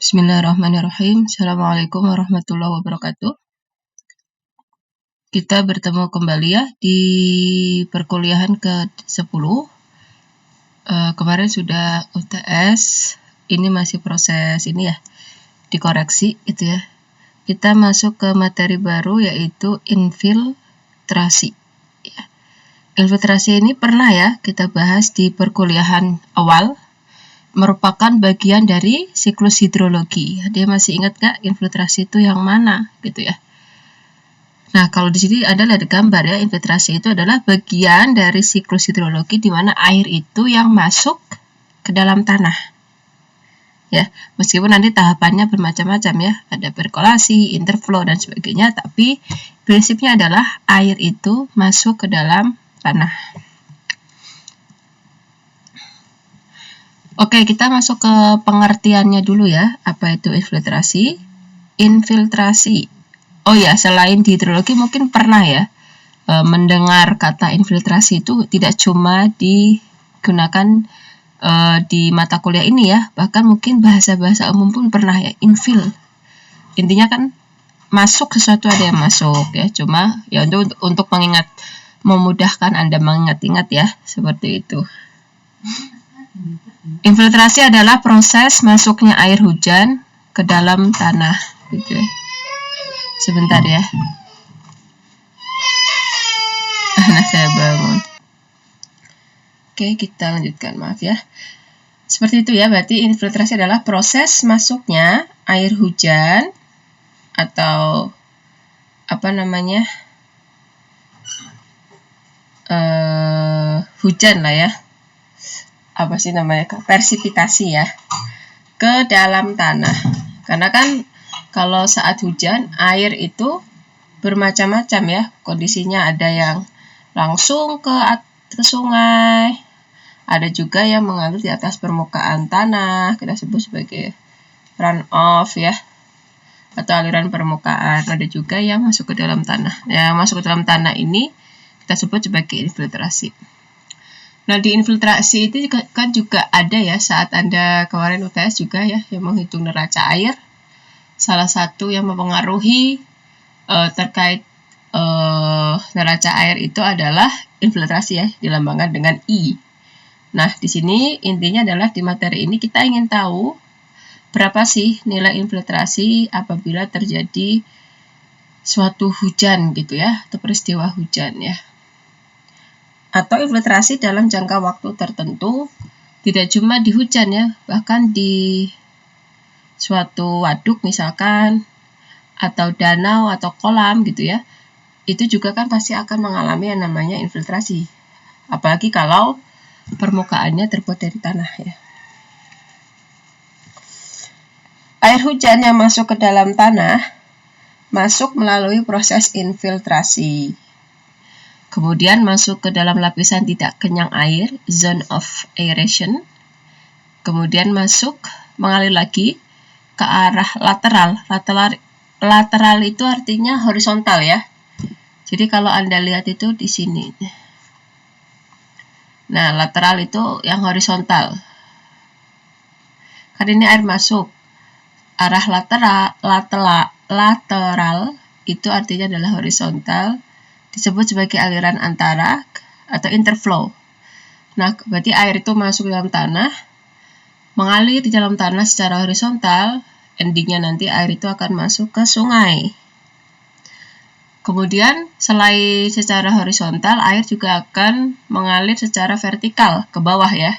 Bismillahirrahmanirrahim. Assalamualaikum warahmatullahi wabarakatuh. Kita bertemu kembali ya di perkuliahan ke-10. Kemarin sudah UTS, ini masih proses ini ya, dikoreksi itu ya. Kita masuk ke materi baru yaitu infiltrasi. Ya. Infiltrasi ini pernah ya kita bahas di perkuliahan awal, merupakan bagian dari siklus hidrologi. Dia masih ingat gak infiltrasi itu yang mana gitu ya? Nah, kalau di sini adalah ada gambar ya, infiltrasi itu adalah bagian dari siklus hidrologi di mana air itu yang masuk ke dalam tanah. Ya, meskipun nanti tahapannya bermacam-macam ya, ada perkolasi, interflow dan sebagainya, tapi prinsipnya adalah air itu masuk ke dalam tanah. Oke, kita masuk ke pengertiannya dulu ya. Apa itu infiltrasi? Infiltrasi. Oh ya, selain di hidrologi mungkin pernah ya mendengar kata infiltrasi itu tidak cuma digunakan di mata kuliah ini ya, bahkan mungkin bahasa-bahasa umum pun pernah ya, infil. Intinya kan masuk sesuatu, ada yang masuk ya, cuma ya untuk mengingat, memudahkan Anda mengingat-ingat ya, seperti itu. Infiltrasi adalah proses masuknya air hujan ke dalam tanah gitu ya. Sebentar ya. Nah, saya bangun. Oke, kita lanjutkan, maaf ya. Seperti itu ya, berarti infiltrasi adalah proses masuknya air hujan atau apa namanya? Hujan lah ya. Apa sih namanya? Persipitasi ya. Ke dalam tanah. Karena kan kalau saat hujan air itu bermacam-macam ya. Kondisinya ada yang langsung ke sungai, ada juga yang mengalir di atas permukaan tanah, kita sebut sebagai runoff ya, atau aliran permukaan. Ada juga yang masuk ke dalam tanah. Yang masuk ke dalam tanah ini kita sebut sebagai infiltrasi. Nah, di infiltrasi itu juga ada ya, saat Anda kemarin UTS juga ya, yang menghitung neraca air. Salah satu yang mempengaruhi terkait neraca air itu adalah infiltrasi ya, dilambangkan dengan I. Nah, di sini intinya adalah di materi ini kita ingin tahu berapa sih nilai infiltrasi apabila terjadi suatu hujan gitu ya, atau peristiwa hujan ya. Atau infiltrasi dalam jangka waktu tertentu, tidak cuma di hujan ya, bahkan di suatu waduk misalkan, atau danau atau kolam gitu ya, itu juga kan pasti akan mengalami yang namanya infiltrasi. Apalagi kalau permukaannya terbuat dari tanah ya. Air hujan yang masuk ke dalam tanah masuk melalui proses infiltrasi. Kemudian masuk ke dalam lapisan tidak kenyang air, zone of aeration. Kemudian masuk, mengalir lagi ke arah lateral. Lateral itu artinya horizontal ya. Jadi kalau Anda lihat itu di sini. Nah, lateral itu yang horizontal. Karena ini air masuk. Arah lateral itu artinya adalah horizontal. Disebut sebagai aliran antara atau interflow. Nah, berarti air itu masuk ke dalam tanah, mengalir di dalam tanah secara horizontal, endingnya nanti air itu akan masuk ke sungai. Kemudian, selain secara horizontal, air juga akan mengalir secara vertikal ke bawah ya.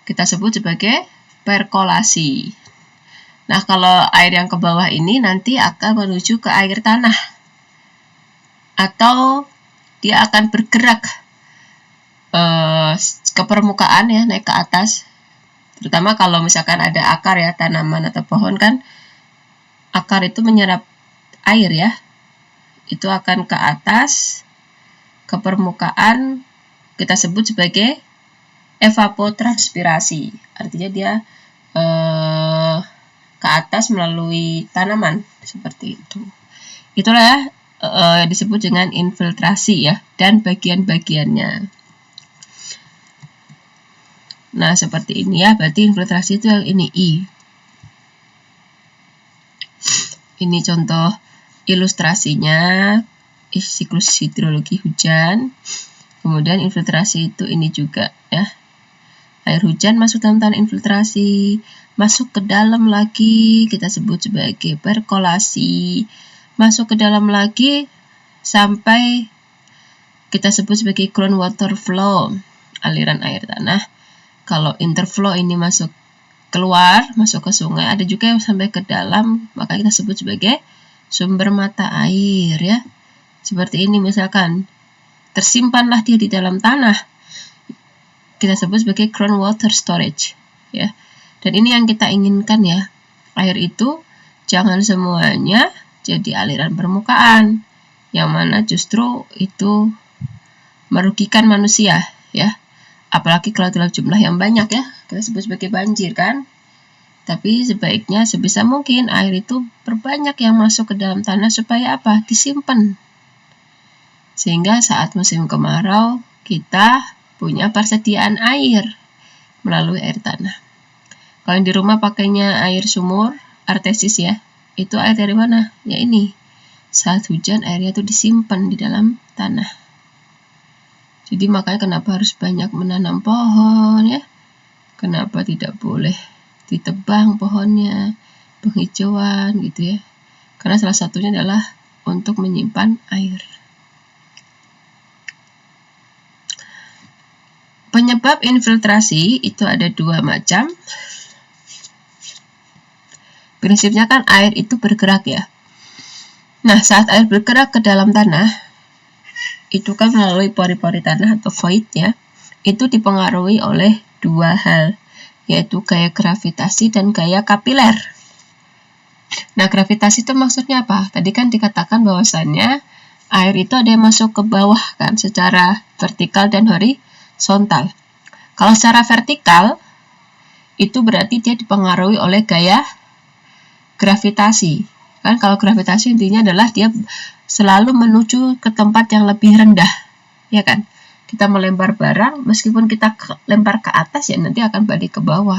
Kita sebut sebagai perkolasi. Nah, kalau air yang ke bawah ini nanti akan menuju ke air tanah. Atau dia akan bergerak ke permukaan ya, naik ke atas. Terutama kalau misalkan ada akar ya, tanaman atau pohon kan, akar itu menyerap air ya. Itu akan ke atas, ke permukaan, kita sebut sebagai evapotranspirasi. Artinya dia ke atas melalui tanaman, seperti itu. Itulah disebut dengan infiltrasi ya, dan bagian-bagiannya. Nah, seperti ini ya, berarti infiltrasi itu yang ini I. Ini contoh ilustrasinya, siklus hidrologi hujan. Kemudian infiltrasi itu ini juga ya. Air hujan masuk dalam tanah infiltrasi, masuk ke dalam lagi, kita sebut sebagai perkolasi, masuk ke dalam lagi sampai kita sebut sebagai groundwater flow, aliran air tanah. Kalau interflow ini masuk keluar, masuk ke sungai, ada juga yang sampai ke dalam, maka kita sebut sebagai sumber mata air ya. Seperti ini misalkan, tersimpanlah dia di dalam tanah, kita sebut sebagai groundwater storage ya. Dan ini yang kita inginkan ya. Air itu jangan semuanya jadi aliran permukaan, yang mana justru itu merugikan manusia ya. Apalagi kalau dalam jumlah yang banyak ya, kita sebut sebagai banjir kan. Tapi sebaiknya sebisa mungkin air itu berbanyak yang masuk ke dalam tanah supaya apa? Disimpan. Sehingga saat musim kemarau kita punya persediaan air melalui air tanah. Kalau yang di rumah pakainya air sumur, artesis ya, itu air dari mana? Ya ini, saat hujan airnya itu disimpan di dalam tanah. Jadi makanya kenapa harus banyak menanam pohon ya? Kenapa tidak boleh ditebang pohonnya, penghijauan gitu ya? Karena salah satunya adalah untuk menyimpan air. Penyebab infiltrasi itu ada dua macam. Prinsipnya kan air itu bergerak ya. Nah, saat air bergerak ke dalam tanah, itu kan melalui pori-pori tanah atau void ya, itu dipengaruhi oleh dua hal, yaitu gaya gravitasi dan gaya kapiler. Nah, gravitasi itu maksudnya apa? Tadi kan dikatakan bahwasannya air itu ada yang masuk ke bawah kan, secara vertikal dan horizontal. Kalau secara vertikal, itu berarti dia dipengaruhi oleh gaya gravitasi. Kan kalau gravitasi intinya adalah dia selalu menuju ke tempat yang lebih rendah. Ya kan? Kita melempar barang, meskipun kita lempar ke atas ya nanti akan balik ke bawah.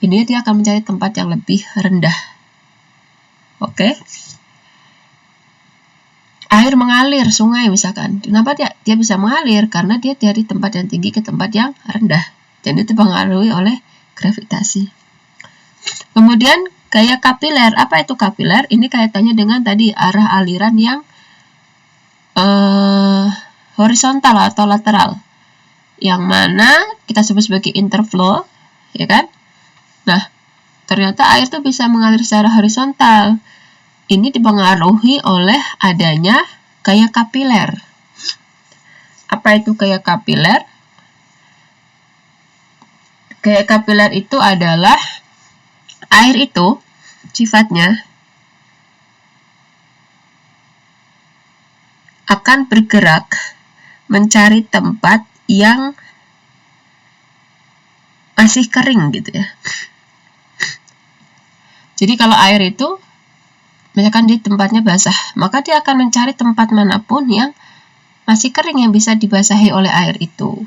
Ini dia akan mencari tempat yang lebih rendah. Oke? Air mengalir, sungai misalkan. Kenapa dia bisa mengalir? Karena dia dari tempat yang tinggi ke tempat yang rendah. Dan itu dipengaruhi oleh gravitasi. Kemudian gaya kapiler. Apa itu kapiler? Ini kaitannya dengan tadi arah aliran yang horizontal atau lateral. Yang mana kita sebut sebagai interflow, ya kan? Nah, ternyata air itu bisa mengalir secara horizontal. Ini dipengaruhi oleh adanya gaya kapiler. Apa itu gaya kapiler? Gaya kapiler itu adalah air itu sifatnya akan bergerak mencari tempat yang masih kering gitu ya. Jadi kalau air itu misalkan di tempatnya basah, maka dia akan mencari tempat manapun yang masih kering yang bisa dibasahi oleh air itu.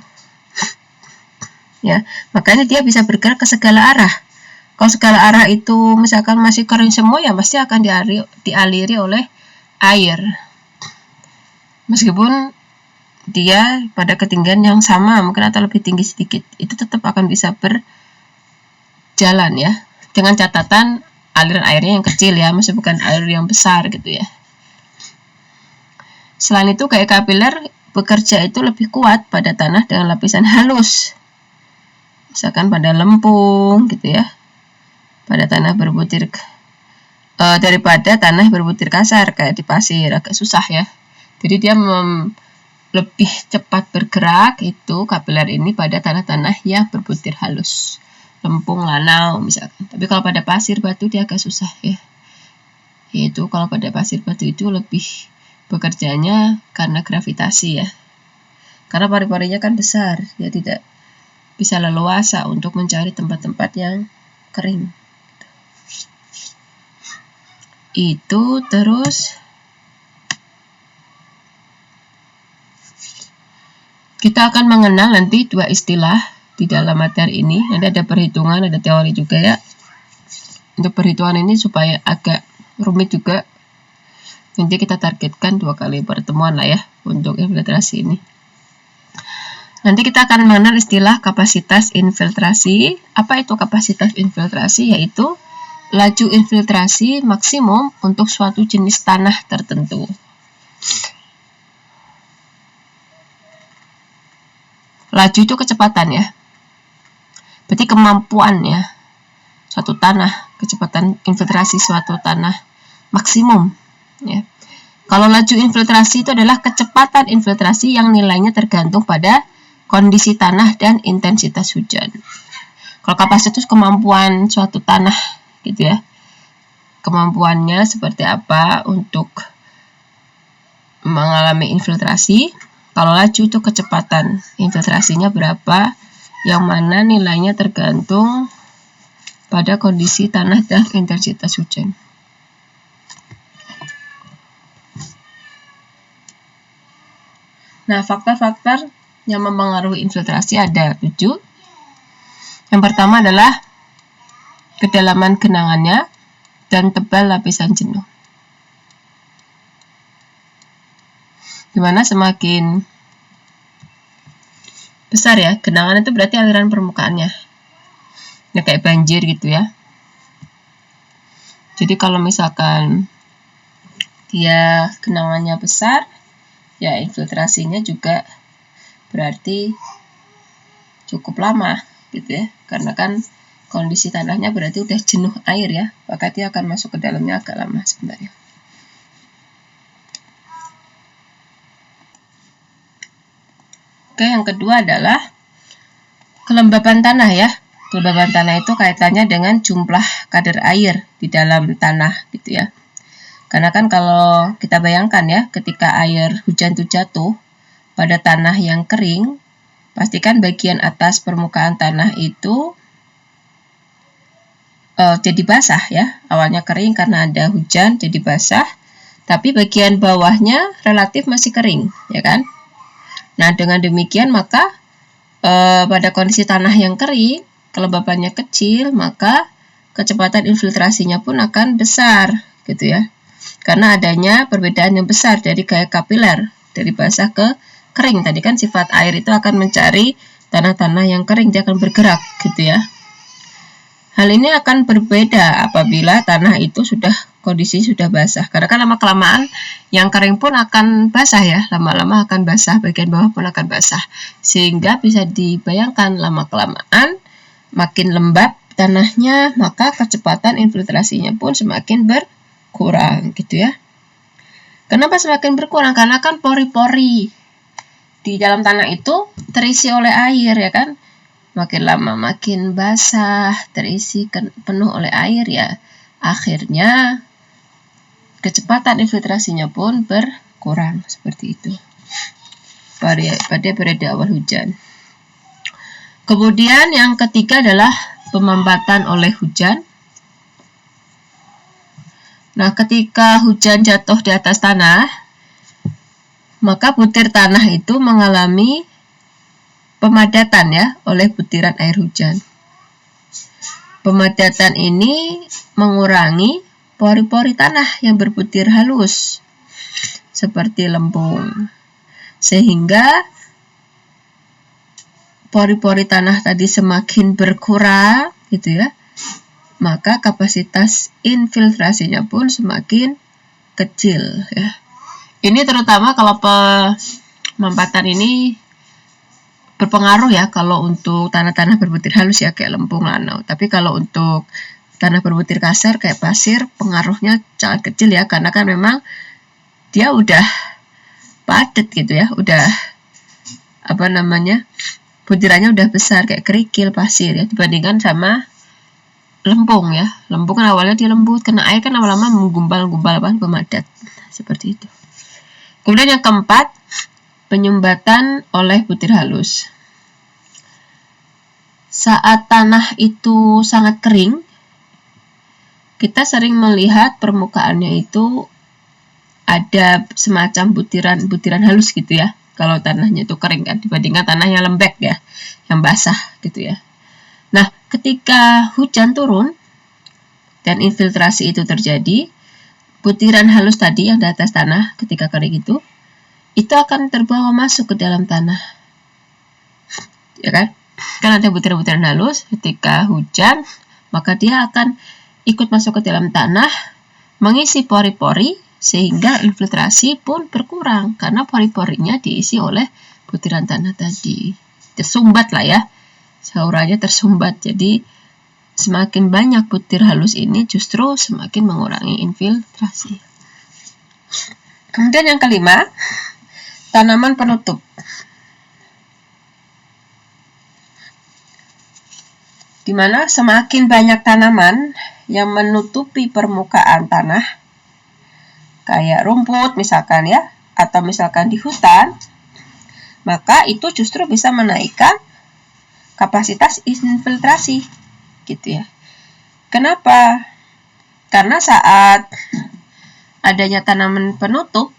Ya, makanya dia bisa bergerak ke segala arah. Kalau segala arah itu misalkan masih kering semua, ya pasti akan dialiri oleh air. Meskipun dia pada ketinggian yang sama, mungkin atau lebih tinggi sedikit, itu tetap akan bisa berjalan ya. Dengan catatan aliran airnya yang kecil ya, masih bukan air yang besar gitu ya. Selain itu, gaya kapiler bekerja itu lebih kuat pada tanah dengan lapisan halus. Misalkan pada lempung gitu ya. Pada tanah berbutir daripada tanah berbutir kasar kayak di pasir, agak susah ya. Jadi dia lebih cepat bergerak itu kapiler ini pada tanah-tanah yang berbutir halus. Lempung, lanau misalkan. Tapi kalau pada pasir batu dia agak susah ya. Yaitu kalau pada pasir batu itu lebih bekerjanya karena gravitasi ya. Karena pori-porinya kan besar, dia tidak bisa leluasa untuk mencari tempat-tempat yang kering. Itu terus kita akan mengenal nanti dua istilah di dalam materi ini. Nanti ada perhitungan, ada teori juga ya. Untuk perhitungan ini supaya agak rumit juga. Nanti kita targetkan 2 kali pertemuan lah ya untuk infiltrasi ini. Nanti kita akan mengenal istilah kapasitas infiltrasi. Apa itu kapasitas infiltrasi? Yaitu laju infiltrasi maksimum untuk suatu jenis tanah tertentu. Laju itu kecepatan ya. Berarti kemampuan ya. Suatu tanah, kecepatan infiltrasi suatu tanah maksimum ya. Kalau laju infiltrasi itu adalah kecepatan infiltrasi yang nilainya tergantung pada kondisi tanah dan intensitas hujan. Kalau kapasitas kemampuan suatu tanah gitu ya. Kemampuannya seperti apa untuk mengalami infiltrasi. Kalau laju itu kecepatan infiltrasinya berapa, yang mana nilainya tergantung pada kondisi tanah dan intensitas hujan. Nah, faktor-faktor yang mempengaruhi infiltrasi ada 7. Yang pertama adalah kedalaman genangannya dan tebal lapisan jenuh. Dimana semakin besar ya, genangan itu berarti aliran permukaannya. Ya kayak banjir gitu ya. Jadi kalau misalkan dia genangannya besar, ya infiltrasinya juga berarti cukup lama gitu ya, karena kan kondisi tanahnya berarti udah jenuh air ya, maka dia akan masuk ke dalamnya agak lama sebenarnya. Oke, yang kedua adalah kelembaban tanah ya. Kelembaban tanah itu kaitannya dengan jumlah kadar air di dalam tanah gitu ya. Karena kan kalau kita bayangkan ya, ketika air hujan itu jatuh pada tanah yang kering, pastikan bagian atas permukaan tanah itu jadi basah ya. Awalnya kering karena ada hujan jadi basah, tapi bagian bawahnya relatif masih kering, ya kan? Nah, dengan demikian maka pada kondisi tanah yang kering, kelembabannya kecil, maka kecepatan infiltrasinya pun akan besar gitu ya. Karena adanya perbedaan yang besar dari gaya kapiler dari basah ke kering. Tadi kan sifat air itu akan mencari tanah-tanah yang kering, dia akan bergerak gitu ya. Hal ini akan berbeda apabila tanah itu kondisi sudah basah. Karena kan lama-kelamaan yang kering pun akan basah ya, lama-lama akan basah, bagian bawah pun akan basah. Sehingga bisa dibayangkan lama-kelamaan makin lembab tanahnya, maka kecepatan infiltrasinya pun semakin berkurang gitu ya. Kenapa semakin berkurang? Karena kan pori-pori di dalam tanah itu terisi oleh air ya kan. Makin lama makin basah, terisi penuh oleh air ya. Akhirnya kecepatan infiltrasinya pun berkurang seperti itu. Pada periode awal hujan. Kemudian yang ketiga adalah pemambatan oleh hujan. Nah, ketika hujan jatuh di atas tanah, maka butir tanah itu mengalami pemadatan ya oleh butiran air hujan. Pemadatan ini mengurangi pori-pori tanah yang berbutir halus seperti lempung. Sehingga pori-pori tanah tadi semakin berkurang gitu ya. Maka kapasitas infiltrasinya pun semakin kecil ya. Ini terutama kalau pemambatan ini berpengaruh ya kalau untuk tanah-tanah berbutir halus ya kayak lempung, lanau. Tapi kalau untuk tanah berbutir kasar kayak pasir, pengaruhnya sangat kecil ya, karena kan memang dia udah padat gitu ya, udah butirannya udah besar kayak kerikil, pasir ya, dibandingkan sama lempung ya. Lempung kan awalnya dia lembut, kena air kan lama-lama menggumpal-gumpal pemadat seperti itu. Kemudian yang keempat, penyumbatan oleh butir halus. Saat tanah itu sangat kering, kita sering melihat permukaannya itu ada semacam butiran halus gitu ya. Kalau tanahnya itu kering kan, dibandingkan tanah yang lembek ya, yang basah gitu ya. Nah, ketika hujan turun dan infiltrasi itu terjadi, butiran halus tadi yang di atas tanah ketika kering itu akan terbawa masuk ke dalam tanah. Ya kan? Kan ada butiran-butiran halus, ketika hujan, maka dia akan ikut masuk ke dalam tanah, mengisi pori-pori, sehingga infiltrasi pun berkurang, karena pori-porinya diisi oleh butiran tanah tadi. Tersumbat lah ya, salurannya tersumbat. Jadi, semakin banyak butir halus ini justru semakin mengurangi infiltrasi. Kemudian yang kelima, tanaman penutup. Di mana semakin banyak tanaman yang menutupi permukaan tanah, kayak rumput misalkan ya, atau misalkan di hutan, maka itu justru bisa menaikkan kapasitas infiltrasi, gitu ya. Kenapa? Karena saat adanya tanaman penutup,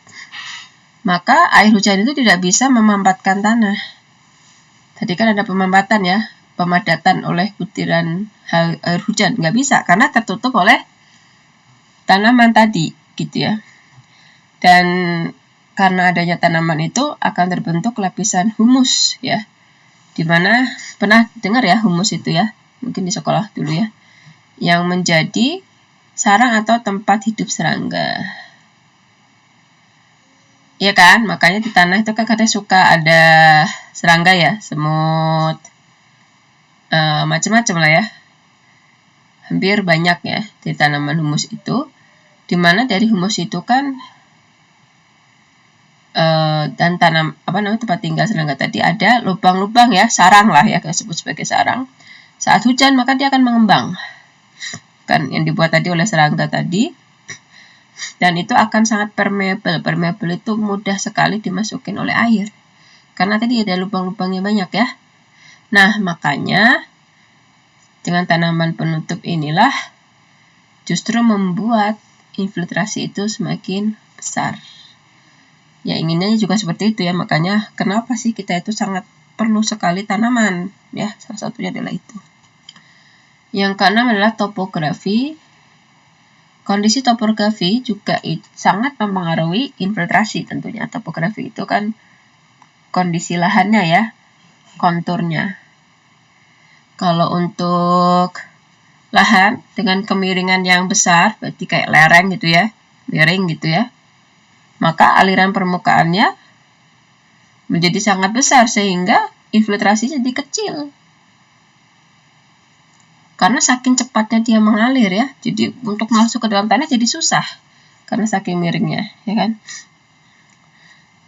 maka air hujan itu tidak bisa memampatkan tanah. Tadi kan ada pemampatan ya, pemadatan oleh butiran air hujan, nggak bisa karena tertutup oleh tanaman tadi, gitu ya. Dan karena adanya tanaman itu akan terbentuk lapisan humus ya, dimana pernah dengar ya humus itu ya, mungkin di sekolah dulu ya, yang menjadi sarang atau tempat hidup serangga. Iya kan, makanya di tanah itu kan kadang suka ada serangga ya, semut, macam-macam lah ya, hampir banyak ya di tanaman humus itu, dimana dari humus itu kan dan tempat tinggal serangga tadi ada lubang-lubang ya, sarang lah ya, kita sebut sebagai sarang. Saat hujan maka dia akan mengembang, kan yang dibuat tadi oleh serangga tadi, dan itu akan sangat permeable. Permeable itu mudah sekali dimasukin oleh air, karena tadi ada lubang-lubangnya banyak ya. Nah, makanya dengan tanaman penutup inilah justru membuat infiltrasi itu semakin besar. Ya, inginnya juga seperti itu ya, makanya kenapa sih kita itu sangat perlu sekali tanaman ya, salah satunya adalah itu. Yang keenam adalah topografi. Kondisi topografi juga sangat mempengaruhi infiltrasi tentunya. Topografi itu kan kondisi lahannya ya, konturnya. Kalau untuk lahan dengan kemiringan yang besar, berarti kayak lereng gitu ya, miring gitu ya, maka aliran permukaannya menjadi sangat besar sehingga infiltrasi jadi kecil. Karena saking cepatnya dia mengalir ya, jadi untuk masuk ke dalam tanah jadi susah karena saking miringnya, ya kan?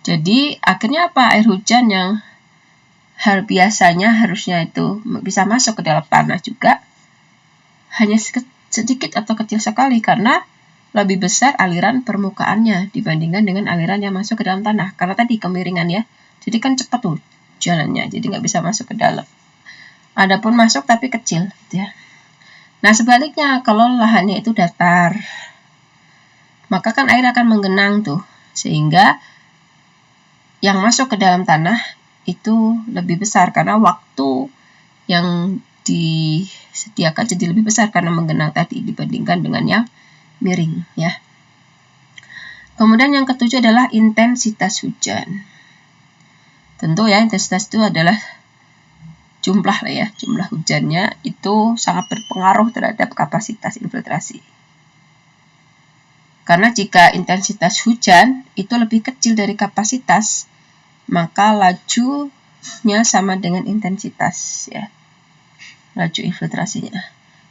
Jadi akhirnya apa? Air hujan yang biasanya harusnya itu bisa masuk ke dalam tanah juga hanya sedikit atau kecil sekali karena lebih besar aliran permukaannya dibandingkan dengan aliran yang masuk ke dalam tanah. Karena tadi kemiringan ya, jadi kan cepat tuh jalannya, jadi nggak bisa masuk ke dalam. Adapun masuk tapi kecil, gitu ya. Nah sebaliknya kalau lahannya itu datar, maka kan air akan menggenang tuh, sehingga yang masuk ke dalam tanah itu lebih besar karena waktu yang disediakan jadi lebih besar karena menggenang tadi dibandingkan dengan yang miring ya. Kemudian yang ketujuh adalah intensitas hujan. Tentu ya, intensitas itu adalah jumlah lah ya, jumlah hujannya itu sangat berpengaruh terhadap kapasitas infiltrasi. Karena jika intensitas hujan itu lebih kecil dari kapasitas, maka lajunya sama dengan intensitas ya, laju infiltrasinya.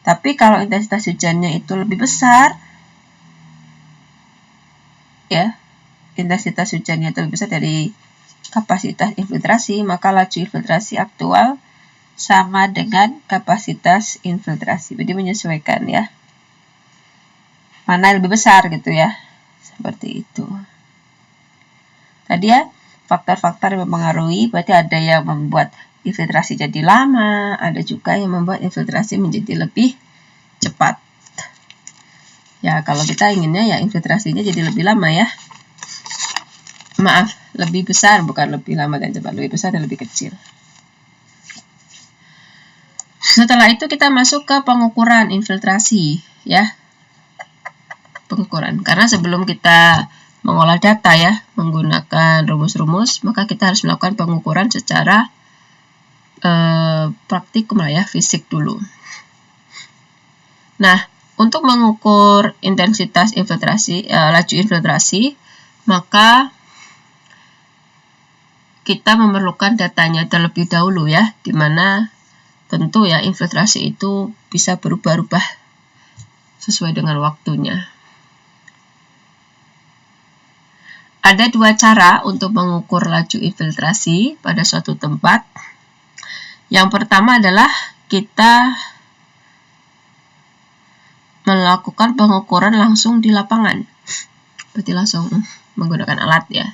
Tapi kalau intensitas hujannya itu lebih besar ya, intensitas hujannya itu lebih besar dari kapasitas infiltrasi, maka laju infiltrasi aktual sama dengan kapasitas infiltrasi. Jadi menyesuaikan ya, mana yang lebih besar gitu ya, seperti itu. Tadi ya, faktor-faktor yang mempengaruhi, berarti ada yang membuat infiltrasi jadi lama, ada juga yang membuat infiltrasi menjadi lebih cepat. Ya, kalau kita inginnya ya infiltrasinya jadi lebih lama ya. Maaf, lebih besar, bukan lebih lama dan cepat, lebih besar dan lebih kecil. Setelah itu kita masuk ke pengukuran infiltrasi ya. pengukuran. Karena sebelum kita mengolah data ya, menggunakan rumus-rumus, maka kita harus melakukan pengukuran secara praktikum lah ya, fisik dulu. Nah, untuk mengukur intensitas infiltrasi, laju infiltrasi, maka kita memerlukan datanya terlebih dahulu ya, dimana tentu ya infiltrasi itu bisa berubah-ubah sesuai dengan waktunya. Ada dua cara untuk mengukur laju infiltrasi pada suatu tempat. Yang pertama adalah kita melakukan pengukuran langsung di lapangan, berarti langsung menggunakan alat ya.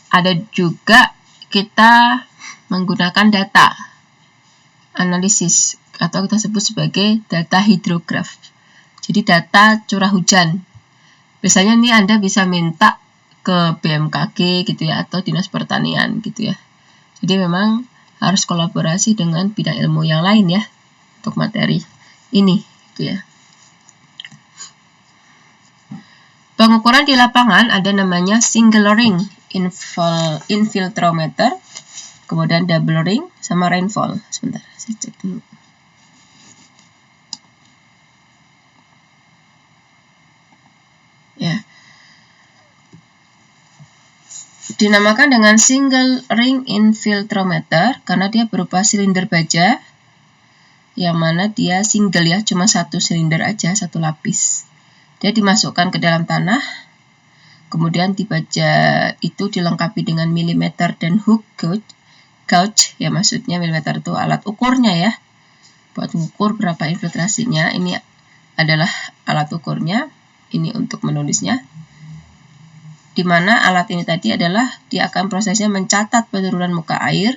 Ada juga kita menggunakan data analisis atau kita sebut sebagai data hidrograf. Jadi data curah hujan. Biasanya ini Anda bisa minta ke BMKG gitu ya, atau Dinas Pertanian gitu ya. Jadi memang harus kolaborasi dengan bidang ilmu yang lain ya untuk materi ini gitu ya. Pengukuran di lapangan ada namanya single ring infiltrometer, kemudian double ring sama rainfall. Sebentar, saya cek dulu. Ya. Dinamakan dengan single ring infiltrometer karena dia berupa silinder baja yang mana dia single ya, cuma satu silinder aja, satu lapis. Dia dimasukkan ke dalam tanah, kemudian di baja itu dilengkapi dengan milimeter dan hook gauge ya, maksudnya milimeter itu alat ukurnya ya, buat mengukur berapa infiltrasinya. Ini adalah alat ukurnya, ini untuk menulisnya. Dimana alat ini tadi adalah dia akan prosesnya mencatat penurunan muka air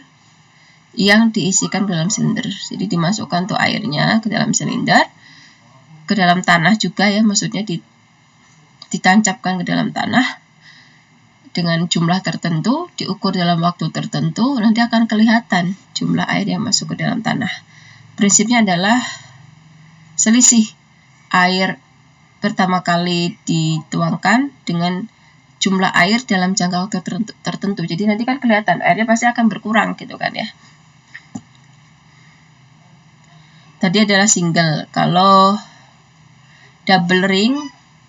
yang diisikan ke dalam silinder. Jadi dimasukkan tuh airnya ke dalam silinder, ke dalam tanah juga ya, maksudnya ditancapkan ke dalam tanah dengan jumlah tertentu, diukur dalam waktu tertentu, nanti akan kelihatan jumlah air yang masuk ke dalam tanah. Prinsipnya adalah selisih air pertama kali dituangkan dengan jumlah air dalam jangka waktu tertentu. Jadi nanti kan kelihatan airnya pasti akan berkurang gitu kan ya. Tadi adalah single. Kalau double ring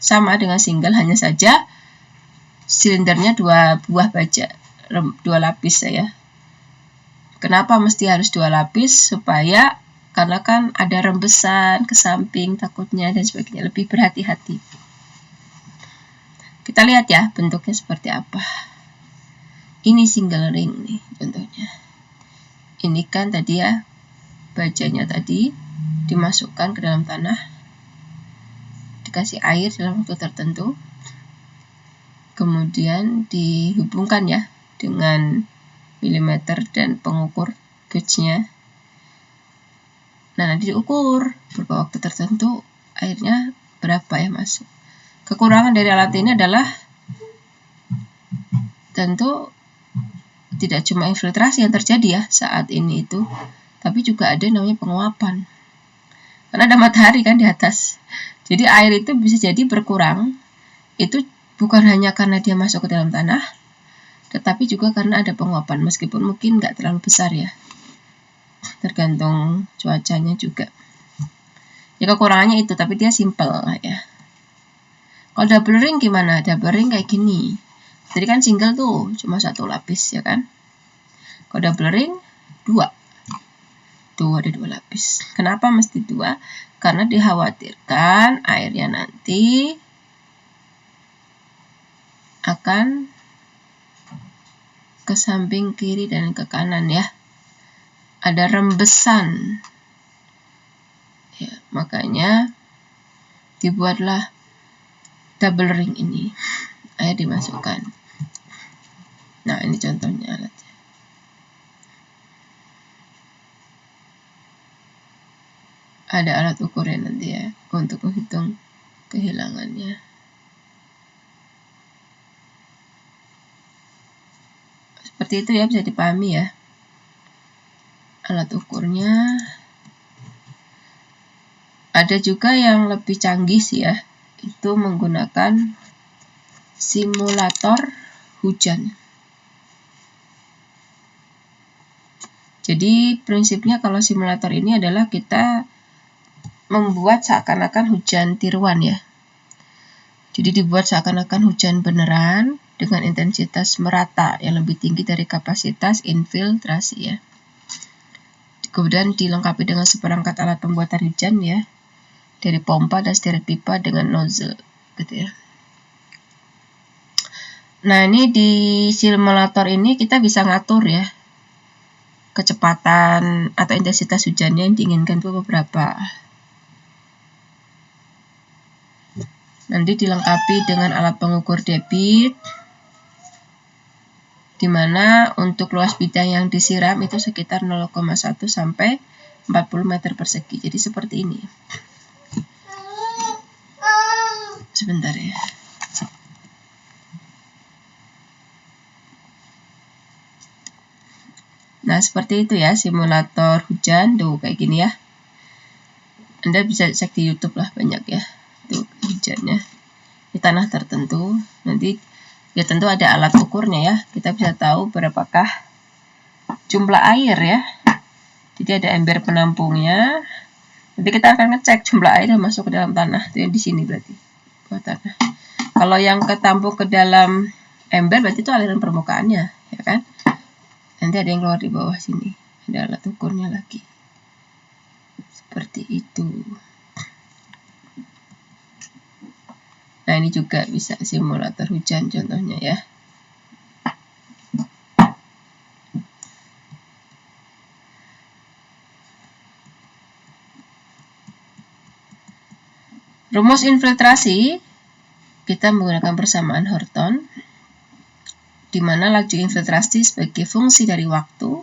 sama dengan single, hanya saja silindernya dua buah baja, dua lapis ya. Kenapa mesti harus dua lapis? Karena kan ada rembesan ke samping takutnya dan sebagainya, lebih berhati-hati. Kita lihat ya bentuknya seperti apa. Ini single ring nih contohnya. Ini kan tadi ya bajanya tadi dimasukkan ke dalam tanah, dikasih air dalam waktu tertentu, kemudian dihubungkan ya dengan milimeter dan pengukur gauge-nya. Nah, nanti diukur beberapa waktu tertentu airnya berapa ya masuk. Kekurangan dari alat ini adalah tentu tidak cuma infiltrasi yang terjadi ya saat ini itu, tapi juga ada namanya penguapan. Karena ada matahari kan di atas. Jadi air itu bisa jadi berkurang. Itu bukan hanya karena dia masuk ke dalam tanah, tetapi juga karena ada penguapan, meskipun mungkin nggak terlalu besar ya. Tergantung cuacanya juga. Ya kekurangannya itu, tapi dia simple ya. Kalau double ring gimana? Double ring kayak gini. Jadi kan single tuh cuma satu lapis ya kan. Kalau double ring dua. Tuh ada dua lapis. Kenapa mesti dua? Karena dikhawatirkan airnya nanti akan ke samping kiri dan ke kanan ya. Ada rembesan. Ya, makanya dibuatlah double ring ini. Air dimasukkan. Nah, ini contohnya alatnya. Ada alat ukurnya nanti ya untuk menghitung kehilangannya. Seperti itu ya, bisa dipahami ya. Alat ukurnya. Ada juga yang lebih canggih sih ya. itu menggunakan simulator hujan. Jadi prinsipnya kalau simulator ini adalah kita membuat seakan-akan hujan tiruan ya. Jadi dibuat seakan-akan hujan beneran dengan intensitas merata yang lebih tinggi dari kapasitas infiltrasi ya. Kemudian dilengkapi dengan seperangkat alat pembuatan hujan ya, dari pompa dan stirred pipa dengan nozzle gitu ya. Nah, ini di simulator ini kita bisa ngatur ya kecepatan atau intensitas hujannya yang diinginkan itu beberapa. Nanti dilengkapi dengan alat pengukur debit, di mana untuk luas bidang yang disiram itu sekitar 0,1 sampai 40 meter persegi. Jadi seperti ini. Sebentar ya. Nah, seperti itu ya simulator hujan. Tuh, kayak gini ya. Anda bisa cek di YouTube lah, banyak ya. Tuh, hujannya. Di tanah tertentu. Nanti ya tentu ada alat ukurnya ya. Kita bisa tahu berapakah jumlah air ya. Jadi ada ember penampungnya. Nanti kita akan ngecek jumlah air yang masuk ke dalam tanah. Itu yang di sini berarti. Bawah tanah. Kalau yang ketampung ke dalam ember berarti itu aliran permukaannya, ya kan? Nanti ada yang keluar di bawah sini. Ada alat ukurnya lagi. Seperti itu. Nah, ini juga bisa simulator hujan contohnya ya. Rumus infiltrasi, kita menggunakan persamaan Horton, di mana laju infiltrasi sebagai fungsi dari waktu,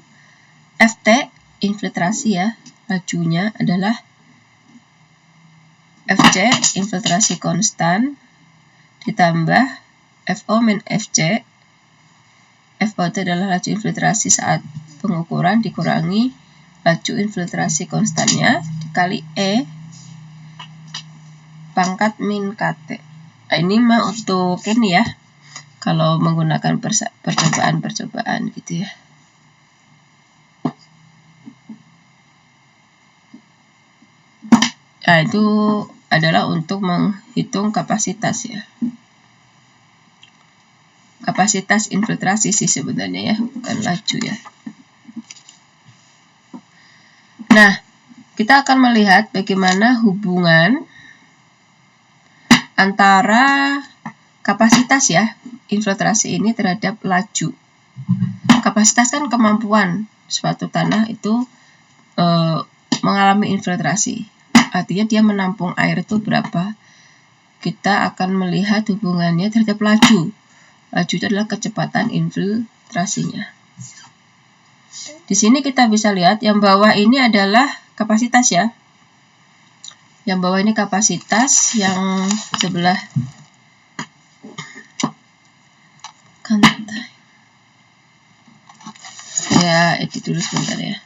Ft, infiltrasi ya, lajunya adalah Fc, infiltrasi konstan, ditambah Fo min Fc. Fo itu adalah laju infiltrasi saat pengukuran dikurangi laju infiltrasi konstannya dikali E pangkat min Kt. Nah, ini mah untuk ini ya, kalau menggunakan percobaan gitu ya. Nah, itu adalah untuk menghitung kapasitas ya. Kapasitas infiltrasi sih sebenarnya ya, bukan laju ya. Nah, kita akan melihat bagaimana hubungan antara kapasitas ya, infiltrasi ini terhadap laju. Kapasitas kan kemampuan suatu tanah itu mengalami infiltrasi. Artinya dia menampung air itu berapa. Kita akan melihat hubungannya terhadap laju. Laju itu adalah kecepatan infiltrasinya. Di sini kita bisa lihat yang bawah ini adalah kapasitas ya. Yang bawah ini kapasitas, yang sebelah kanan. Saya edit dulu sebentar ya.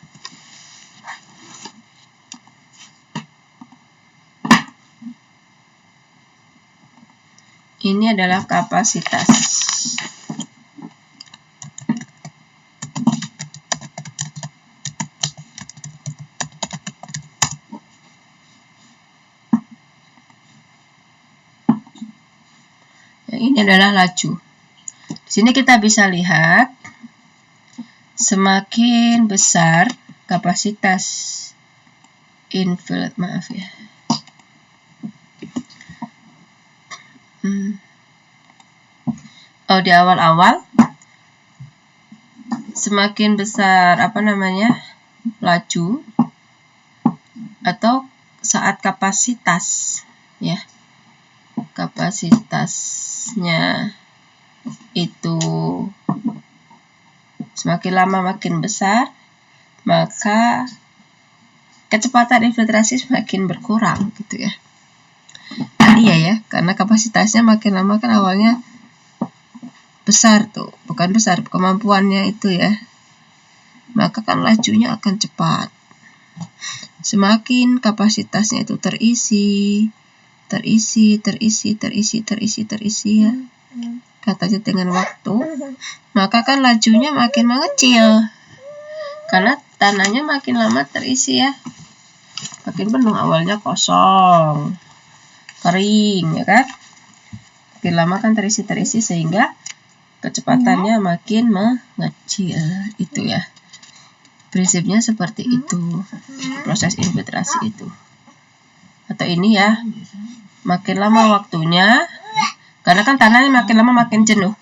Ini adalah kapasitas. Ini adalah laju. Di sini kita bisa lihat semakin besar kapasitas di awal-awal semakin besar laju atau saat kapasitas ya. Kapasitasnya itu semakin lama makin besar, maka kecepatan infiltrasi semakin berkurang gitu ya. Nah, iya ya, karena kapasitasnya makin lama kan awalnya besar tuh, bukan besar, kemampuannya itu ya. Maka kan lajunya akan cepat. Semakin kapasitasnya itu terisi, terisi ya. Katanya dengan waktu, maka kan lajunya makin mengecil. Karena tanahnya makin lama terisi ya. Makin penuh, awalnya kosong, kering ya kan. Makin lama kan terisi sehingga kecepatannya makin mengecil. Itu ya. Prinsipnya seperti itu. Proses infiltrasi itu. Atau ini ya. Makin lama waktunya, karena kan tanahnya makin lama makin jenuh.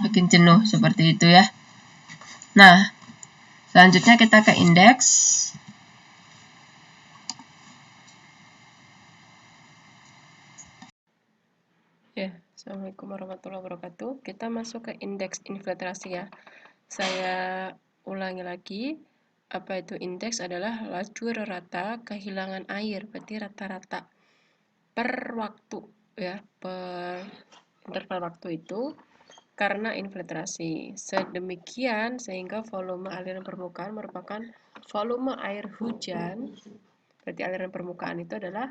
Makin jenuh seperti itu ya. Nah, selanjutnya kita ke indeks. Ya, Assalamualaikum warahmatullahi wabarakatuh. Kita masuk ke indeks infiltrasi ya. Saya ulangi lagi. Apa itu indeks? Adalah laju rata kehilangan air, berarti rata-rata per waktu ya, per interval waktu itu karena infiltrasi. Sedemikian sehingga volume aliran permukaan merupakan volume air hujan. Berarti aliran permukaan itu adalah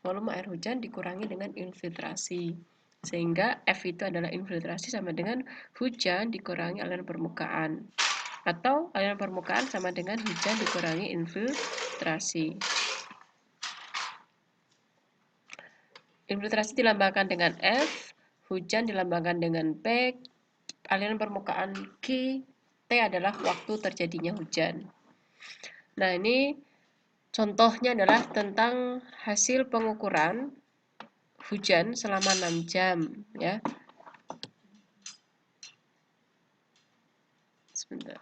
volume air hujan dikurangi dengan infiltrasi. Sehingga F itu adalah infiltrasi sama dengan hujan dikurangi aliran permukaan. Atau aliran permukaan sama dengan hujan dikurangi infiltrasi. Infiltrasi dilambangkan dengan F, hujan dilambangkan dengan P, aliran permukaan Q, T adalah waktu terjadinya hujan. Nah, ini contohnya adalah tentang hasil pengukuran hujan selama 6 jam ya. Sebentar.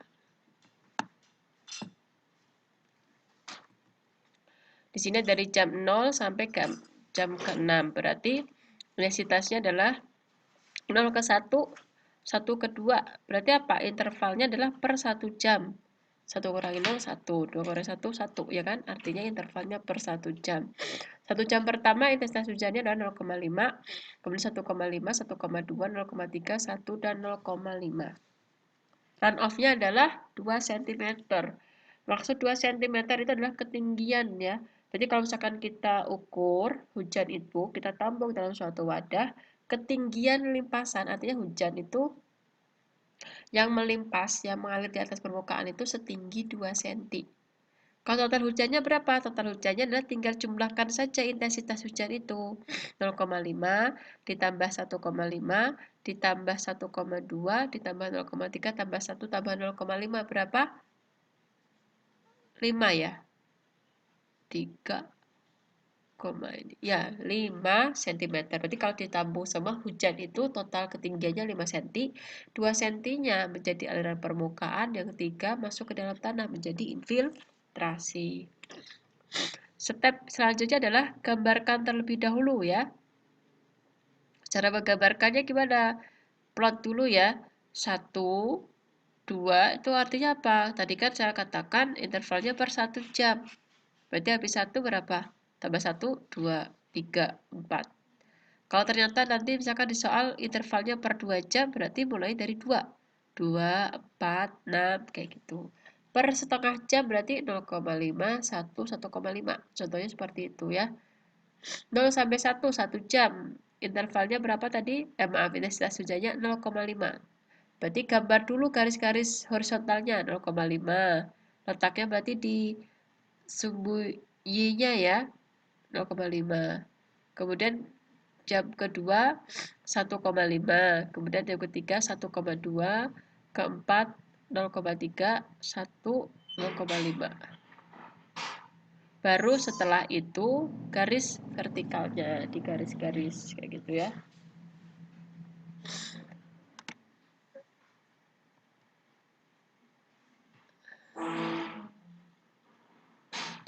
Di sini dari jam 0 sampai ke jam ke-6. Berarti intensitasnya adalah 0 ke 1, 1 ke 2. Berarti apa? Intervalnya adalah per 1 jam. 1 kurangi 0, 1. 2 kurangi 1, 1. Ya kan? Artinya intervalnya per 1 jam. 1 jam pertama intensitas hujannya adalah 0,5. Kemudian 1,5, 1,2, 0,3, 1, dan 0,5. Runoff-nya adalah 2 cm. Maksud 2 cm itu adalah ketinggian ya. Jadi kalau misalkan kita ukur hujan itu, kita tampung dalam suatu wadah, ketinggian limpasan, artinya hujan itu yang melimpas, yang mengalir di atas permukaan itu setinggi 2 cm. Kalau total hujannya berapa? Total hujannya adalah tinggal jumlahkan saja intensitas hujan itu. 0,5 ditambah 1,5 ditambah 1,2 ditambah 0,3 tambah 1 tambah 0,5 berapa? 5 ya? 3, ya 5 cm. Berarti kalau ditambung semua hujan itu total ketinggiannya 5 cm. 2 cm-nya menjadi aliran permukaan, yang ketiga masuk ke dalam tanah menjadi infiltrasi. Step selanjutnya adalah gambarkan terlebih dahulu ya. Cara menggambarkannya gimana? Plot dulu ya. 1, 2 itu artinya apa? Tadi kan saya katakan intervalnya per 1 jam. Berarti habis 1 berapa? Tambah 1, 2, 3, 4. Kalau ternyata nanti misalkan di soal intervalnya per 2 jam, berarti mulai dari 2. 2, 4, 6, kayak gitu. Per setengah jam berarti 0,5, 1, 1,5. Contohnya seperti itu ya. 0 sampai 1, 1 jam. Intervalnya berapa tadi? Maaf, intensitas hujannya 0,5. Berarti gambar dulu garis-garis horizontalnya 0,5. Letaknya berarti di sumbu Y-nya ya, 0,5. Kemudian jam kedua 1,5. Kemudian jam ketiga 1,2. Keempat 0,3. 1, 0,5. Baru setelah itu garis vertikalnya di garis-garis kayak gitu ya.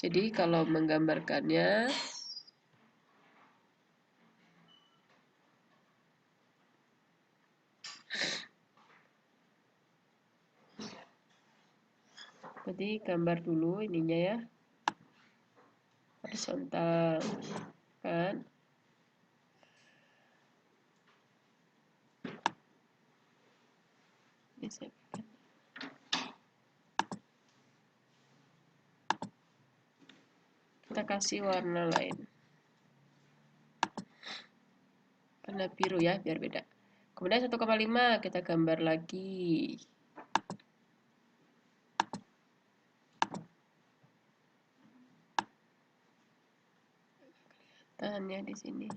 Jadi kalau menggambarkannya berarti gambar dulu ininya ya. Horizontal kan. Ini saya Kita kasih warna lain. Warna biru ya, biar beda. Kemudian 1,5 kita gambar lagi. Kelihatannya di sini.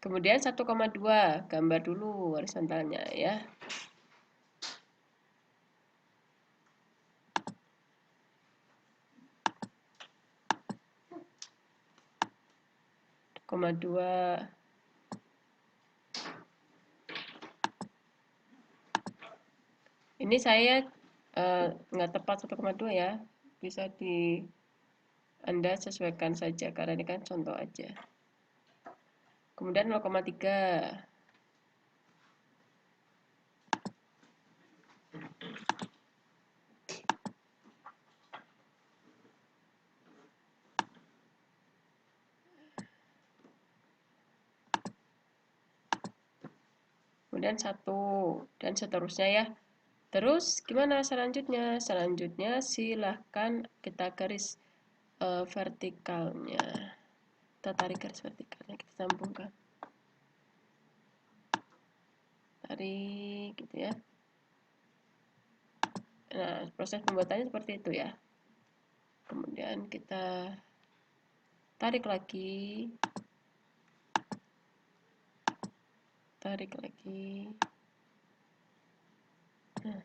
Kemudian 1,2 gambar dulu horizontalnya ya. Koma 2. Ini saya nggak tepat 1,2 ya. Bisa Anda sesuaikan saja karena ini kan contoh aja. Kemudian 0,3. Kemudian 1 dan seterusnya ya. Terus gimana selanjutnya? Selanjutnya silahkan kita garis vertikalnya. Kita tarik garis vertikalnya, kita sambungkan. Tarik gitu ya. Nah, proses pembuatannya seperti itu ya. Kemudian kita tarik lagi. Tarik lagi. Nah.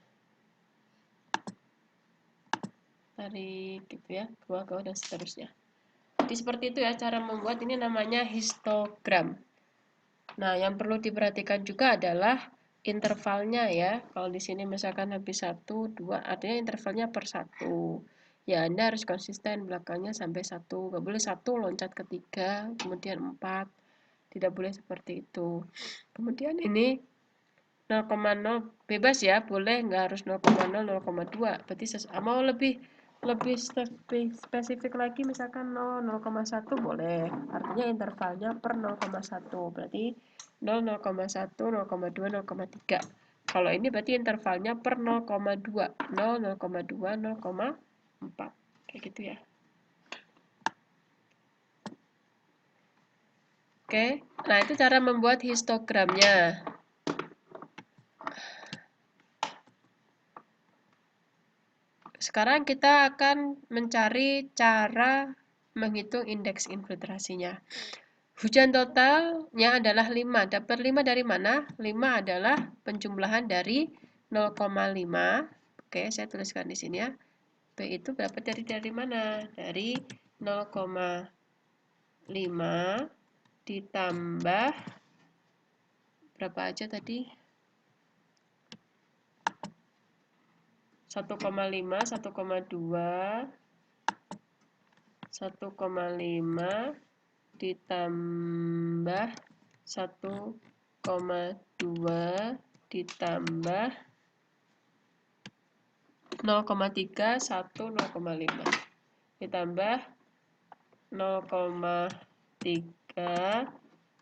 Tarik gitu ya, ke bawah dan seterusnya. Jadi seperti itu ya cara membuat, ini namanya histogram. Nah, yang perlu diperhatikan juga adalah intervalnya ya. Kalau di sini misalkan habis 1, 2, artinya intervalnya per 1. Ya, Anda harus konsisten belakangnya sampai 1. Nggak boleh 1 loncat ke 3, kemudian 4. Tidak boleh seperti itu. Kemudian ini 0,0 bebas ya, boleh nggak harus 0,0, 0,2. Berarti mau lebih spesifik lagi misalkan 0,1 boleh, artinya intervalnya per 0,1, berarti 0, 0,1, 0,2, 0,3. Kalau ini berarti intervalnya per 0,2, 0, 0,2, 0,4, kayak gitu ya. Oke, nah itu cara membuat histogramnya. Sekarang kita akan mencari cara menghitung indeks infiltrasinya. Hujan totalnya adalah 5. Dapat 5 dari mana? 5 adalah penjumlahan dari 0,5. Oke, saya tuliskan di sini ya. B itu dapat dari mana? Dari 0,5 ditambah berapa aja tadi? 1,5, 1,2, 1,5 ditambah 1,2 ditambah 0,3, 1, 0,5 ditambah 0,3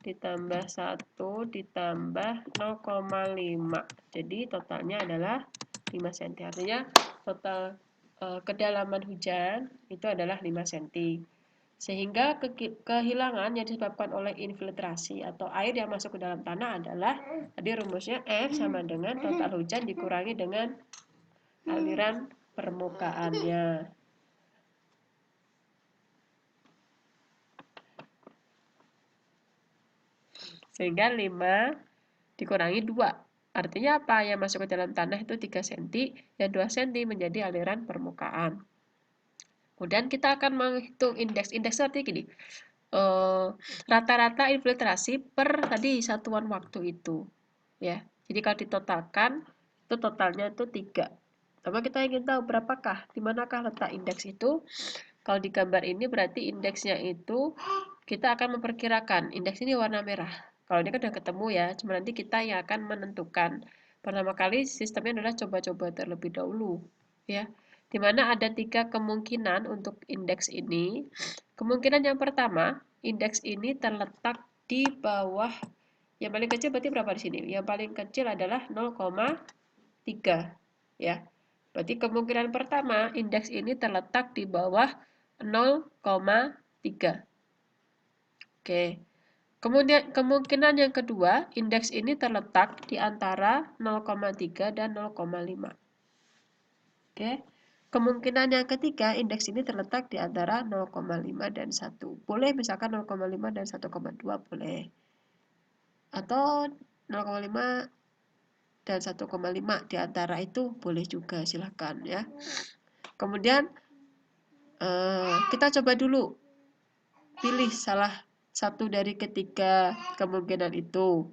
ditambah 1 ditambah 0,5. Jadi totalnya adalah 5 cm. Artinya total kedalaman hujan itu adalah 5 cm. Sehingga kehilangan yang disebabkan oleh infiltrasi atau air yang masuk ke dalam tanah adalah, tadi rumusnya F sama dengan total hujan dikurangi dengan aliran permukaannya. Sehingga 5 dikurangi 2. Artinya apa? Yang masuk ke dalam tanah itu 3 cm, yang 2 cm menjadi aliran permukaan. Kemudian kita akan menghitung indeks. Indeks artinya gini, rata-rata infiltrasi per tadi satuan waktu itu. Ya, jadi kalau ditotalkan, itu totalnya itu 3. Pertama kita ingin tahu berapakah, di manakah letak indeks itu. Kalau di gambar ini berarti indeksnya itu kita akan memperkirakan. Indeks ini warna merah. Kalau ini kan udah ketemu ya, cuma nanti kita yang akan menentukan. Pertama kali sistemnya adalah coba-coba terlebih dahulu. Ya, di mana ada 3 kemungkinan untuk indeks ini. Kemungkinan yang pertama, indeks ini terletak di bawah, yang paling kecil berarti berapa di sini? Yang paling kecil adalah 0,3. 3. Ya. Berarti kemungkinan pertama, indeks ini terletak di bawah 0,3. Oke. Kemudian kemungkinan yang kedua, indeks ini terletak di antara 0,3 dan 0,5. Oke. Kemungkinan yang ketiga, indeks ini terletak di antara 0,5 dan 1. Boleh misalkan 0,5 dan 1,2 boleh. Atau 0,5 dan 1,5 di antara itu boleh juga, silahkan ya. Kemudian kita coba dulu pilih salah satu dari ketiga kemungkinan itu,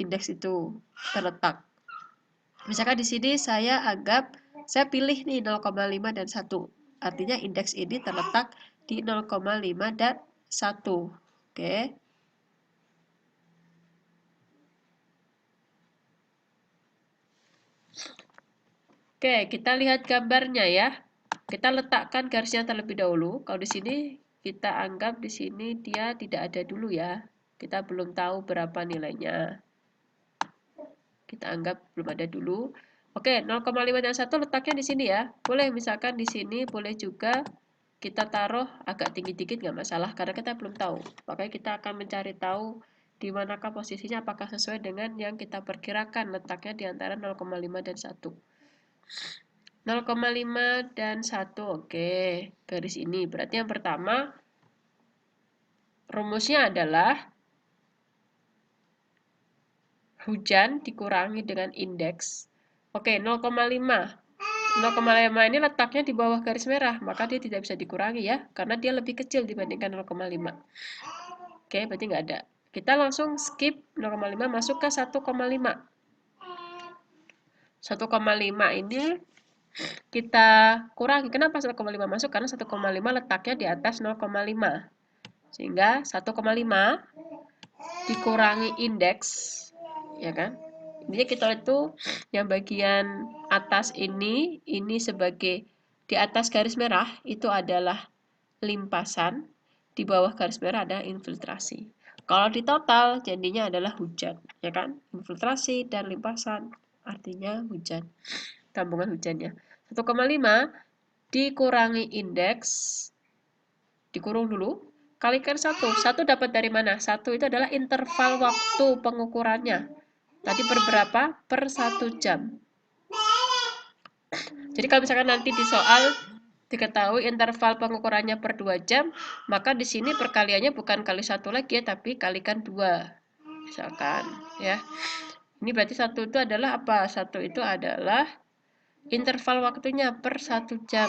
indeks itu terletak. Misalkan di sini saya pilih nih 0,5 dan 1. Artinya indeks ini terletak di 0,5 dan 1. Oke. Oke, kita lihat gambarnya ya. Kita letakkan garisnya terlebih dahulu. Kalau di sini kita anggap di sini dia tidak ada dulu ya. Kita belum tahu berapa nilainya. Kita anggap belum ada dulu. Oke, 0,5 dan 1 letaknya di sini ya. Boleh misalkan di sini, boleh juga kita taruh agak tinggi dikit nggak masalah karena kita belum tahu. Makanya kita akan mencari tahu di manakah posisinya, apakah sesuai dengan yang kita perkirakan letaknya di antara 0,5 dan 1. 0,5 dan 1, oke. Garis ini berarti yang pertama rumusnya adalah hujan dikurangi dengan indeks. Oke, 0,5. 0,5 ini letaknya di bawah garis merah, maka dia tidak bisa dikurangi ya, karena dia lebih kecil dibandingkan 0,5. Oke, berarti nggak ada. Kita langsung skip 0,5 masuk ke 1,5. 1,5 ini kita kurangi. Kenapa 1,5 masuk? Karena 1,5 letaknya di atas 0,5. Sehingga 1,5 dikurangi indeks, ya kan? Ini kita itu yang bagian atas ini sebagai di atas garis merah itu adalah limpasan, di bawah garis merah ada infiltrasi. Kalau di total jadinya adalah hujan, ya kan? Infiltrasi dan limpasan artinya hujan. Gabungan hujannya. 1,5 dikurangi indeks, dikurung dulu, kalikan 1. 1 dapat dari mana? 1 itu adalah interval waktu pengukurannya. Tadi berberapa? Per 1 jam. Jadi kalau misalkan nanti di soal diketahui interval pengukurannya per 2 jam, maka di sini perkaliannya bukan kali 1 lagi ya, tapi kalikan 2. Misalkan ya. Ini berarti 1 itu adalah apa? 1 itu adalah interval waktunya per 1 jam.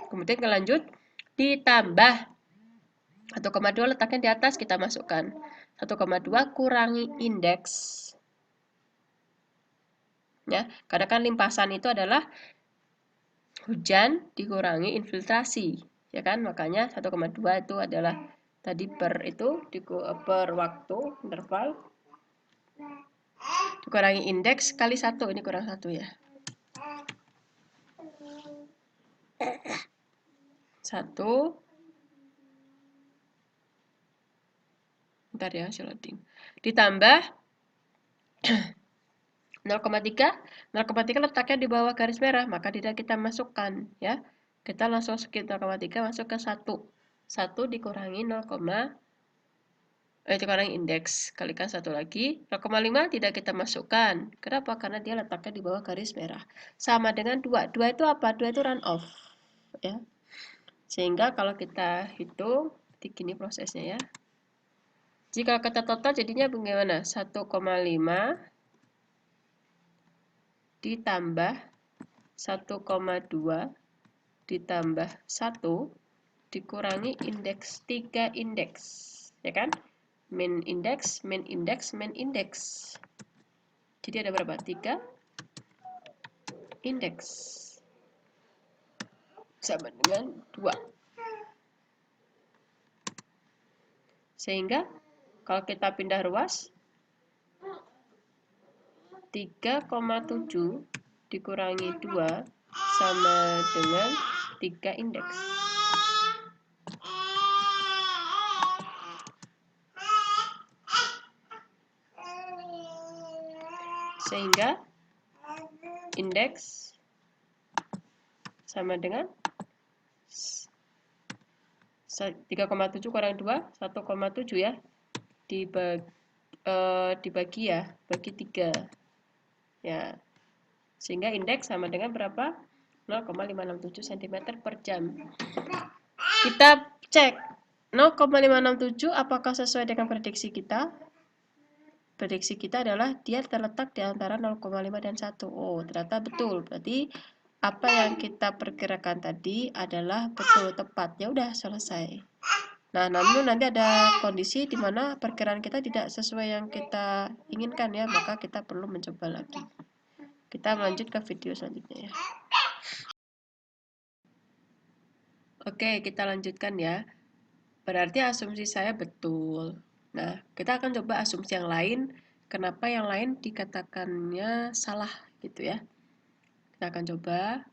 Kemudian kita lanjut, ditambah 1,2 letaknya di atas, kita masukkan 1,2 kurangi indeks. Ya, karena kan limpasan itu adalah hujan dikurangi infiltrasi, ya kan? Makanya 1,2 itu adalah tadi per waktu interval dikurangi indeks kali 1, ini kurang 1 ya. 1. Bentar ya, loading. Ditambah 0,3. 0,3 letaknya di bawah garis merah, maka tidak kita masukkan ya. Kita langsung skip 0,3 masuk ke 1. 1 dikurangi 0, dikurangi indeks, kalikan 1 lagi. 0,5 tidak kita masukkan. Kenapa? Karena dia letaknya di bawah garis merah. Sama dengan 2. 2 itu apa? 2 itu run off ya. Sehingga kalau kita hitung, begini prosesnya ya. Jika kita total jadinya bagaimana? 1,5 ditambah 1,2 ditambah 1 dikurangi indeks 3 indeks, ya kan? Min indeks, min indeks, min indeks. Jadi ada berapa? 3 indeks. Sama dengan 2. Sehingga kalau kita pindah ruas, 3,7 dikurangi 2 sama dengan 3 indeks. Sehingga indeks sama dengan 3,7 kurang 2, 1,7 ya. Dibagi ya, bagi 3. Ya. Sehingga indeks sama dengan berapa? 0,567 cm per jam. Kita cek 0,567 apakah sesuai dengan prediksi kita? Prediksi kita adalah dia terletak di antara 0,5 dan 1. Oh, ternyata betul. Berarti apa yang kita perkirakan tadi adalah betul tepat. Ya udah selesai. Nah, namun nanti ada kondisi di mana perkiraan kita tidak sesuai yang kita inginkan ya, maka kita perlu mencoba lagi. Kita lanjut ke video selanjutnya ya. Oke, kita lanjutkan ya. Berarti asumsi saya betul. Nah, kita akan coba asumsi yang lain. Kenapa yang lain dikatakannya salah gitu ya. Kita akan coba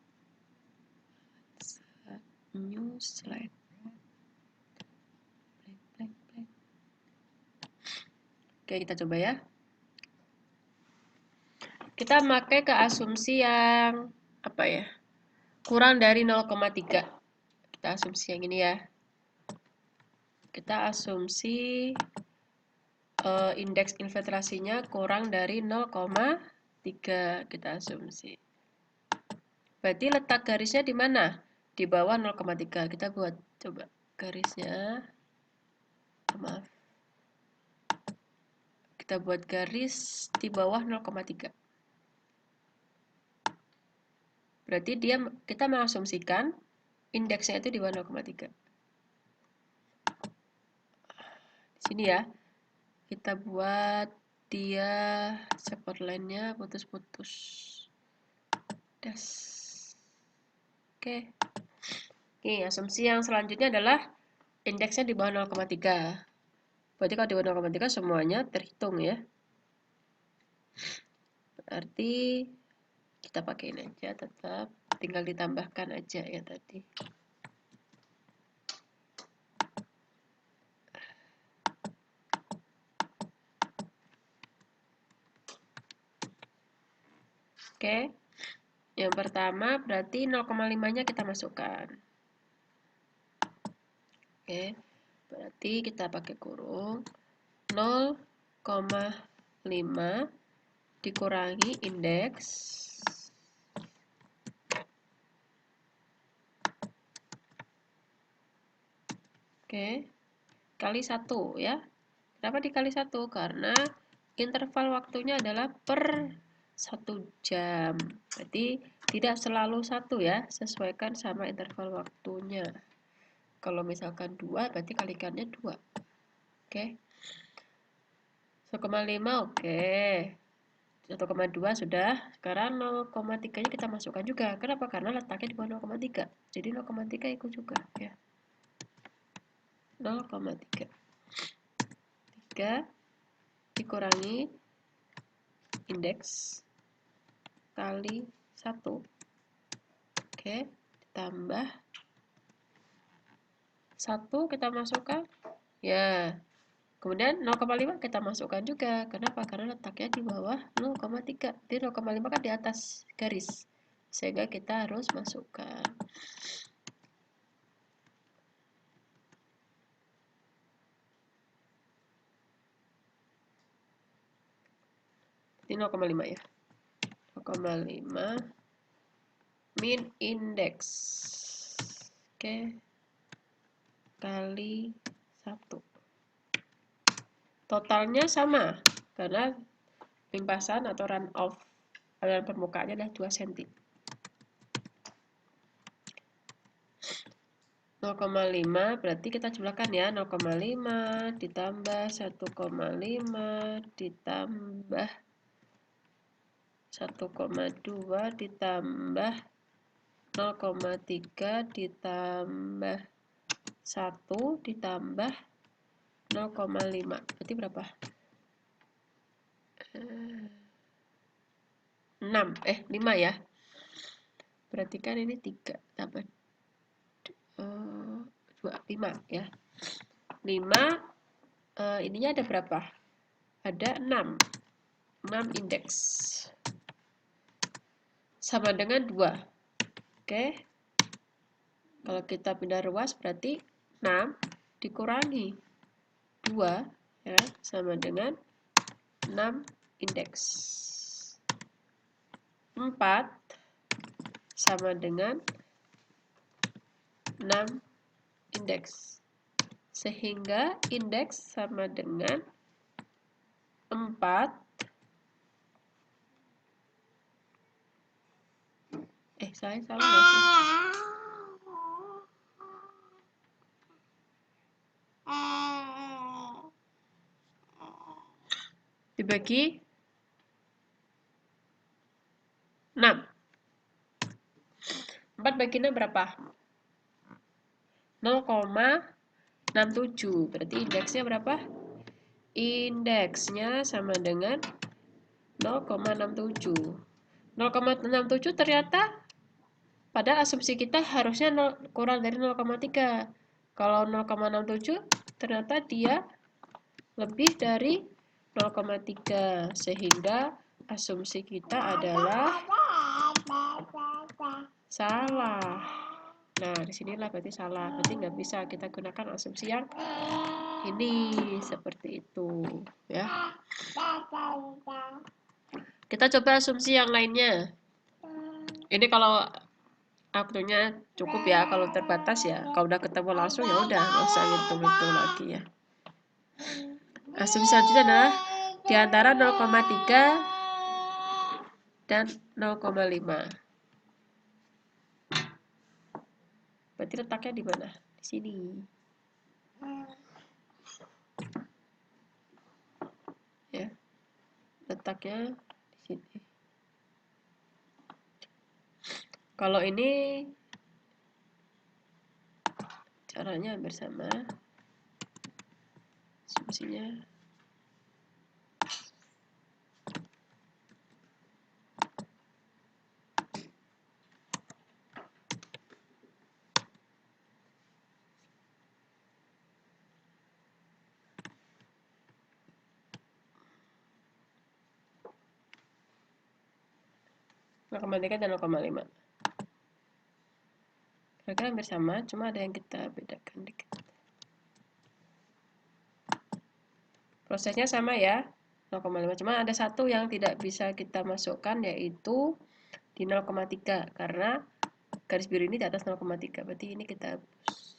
new slide. Oke, kita coba ya. Kita pakai ke asumsi yang apa ya? Kurang dari 0,3. Kita asumsi yang ini ya. Kita asumsi indeks infiltrasinya kurang dari 0,3. Kita asumsi. Berarti letak garisnya di mana? Di bawah 0,3. Kita buat coba garisnya. Maaf. Kita buat garis di bawah 0,3. Berarti kita mengasumsikan indeksnya itu di bawah 0,3. Di sini ya. Kita buat dia support line-nya putus-putus. Das. Oke. Oke, asumsi yang selanjutnya adalah indeksnya di bawah 0,3. Berarti kalau di bawah 0,3 semuanya terhitung ya. Berarti kita pakai ini aja tetap. Tinggal ditambahkan aja ya tadi. Oke. Yang pertama berarti 0,5-nya kita masukkan. Oke. Berarti kita pakai kurung 0,5 dikurangi indeks kali 1 ya. Kenapa dikali 1? Karena interval waktunya adalah per 1 jam. Berarti tidak selalu 1 ya, sesuaikan sama interval waktunya. Kalau misalkan 2 berarti kalikannya 2. Oke. 1,5 oke. 1,2 sudah. Sekarang 0,3-nya kita masukkan juga. Kenapa? Karena letaknya di bawah 0,3. Jadi 0,3 ikut juga ya. 0,3. 3 dikurangi indeks kali 1. Oke, ditambah 1 kita masukkan. Ya. Kemudian 0,5 kita masukkan juga. Kenapa? Karena letaknya di bawah 0,3. Jadi 0,5 kan di atas garis. Sehingga kita harus masukkan. Ini 0,5 ya. 0,5 min indeks. Oke. Kali 1. Totalnya sama. Karena limpasan atau runoff aliran permukaannya adalah 2 cm. 0,5 berarti kita jumlahkan ya. 0,5 ditambah 1,5 ditambah 1,2 ditambah 0,3 ditambah 1 ditambah 0,5. Berarti berapa? 5 ya. Berarti kan ini 3 tambah 5 ya. 5 ininya ada berapa? Ada 6. 6 indeks. Sama dengan 2. Oke. Kalau kita pindah ruas berarti 6 dikurangi 2 ya, sama dengan 6 indeks. 4 sama dengan 6 indeks. Sehingga indeks sama dengan 4. Saya salah nggak sih? Dibagi 6. 4 bagi 6 berapa? 0,67. Berarti indeksnya berapa? Indeksnya sama dengan 0,67. 0,67 ternyata pada asumsi kita harusnya kurang dari 0,3. Kalau 0,67 ternyata dia lebih dari 0,3, sehingga asumsi kita adalah salah. Nah, disinilah berarti salah. Berarti nggak bisa kita gunakan asumsi yang ini, seperti itu. Ya. Kita coba asumsi yang lainnya. Ini kalau waktunya cukup ya, kalau terbatas ya. Kalau udah ketemu langsung ya udah, nggak usah ngitung-ngitung lagi ya. Asumsi selanjutnya adalah di antara 0,3 dan 0,5. Berarti letaknya di mana? Di sini. Ya. Letaknya di sini. Kalau ini caranya hampir sama. Asumsinya kembalikan dan 0,5. Kira-kira hampir sama, cuma ada yang kita bedakan dikit. Prosesnya sama ya, 0,5. Cuma ada satu yang tidak bisa kita masukkan, yaitu di 0,3. Karena garis biru ini di atas 0,3. Berarti ini kita hapus.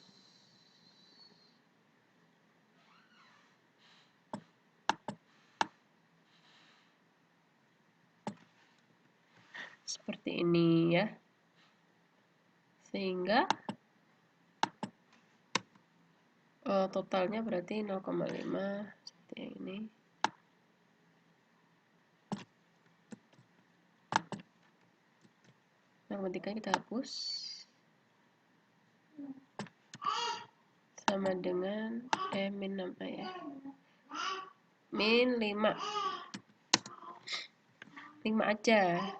Seperti ini ya. Sehingga totalnya berarti 0,5 seperti yang ini. Nah, ketika kita hapus sama dengan min 6 ya. Min 5. 5 aja.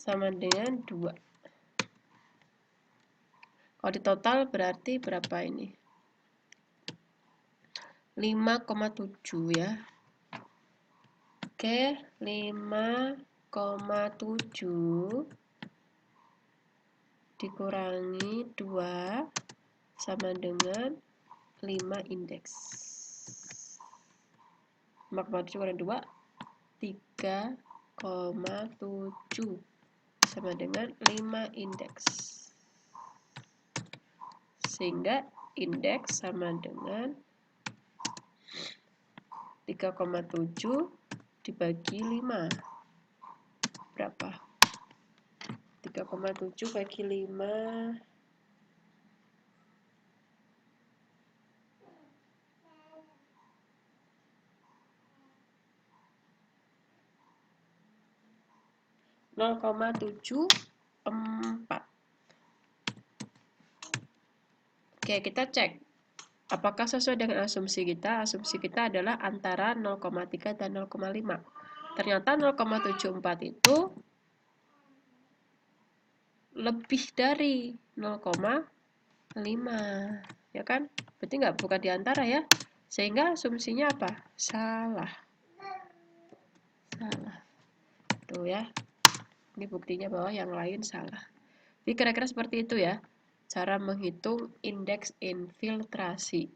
Sama dengan 2. Kalau di total berarti berapa ini? 5,7 ya. Oke, 5,7 dikurangi 2 sama dengan 5 indeks. 5,7 kurangi 2, 3,7 sama dengan 5 indeks. Sehingga indeks sama dengan 3,7 dibagi 5. Berapa? 3,7 bagi 5. ,74. Oke, kita cek apakah sesuai dengan asumsi kita. Asumsi kita adalah antara 0,3 dan 0,5. Ternyata 0,74 itu lebih dari 0,5 ya kan? Berarti bukan di antara ya. Sehingga asumsinya apa? Salah. Salah. Tuh ya. Ini buktinya bahwa yang lain salah. Jadi kira-kira seperti itu ya. Cara menghitung indeks infiltrasi.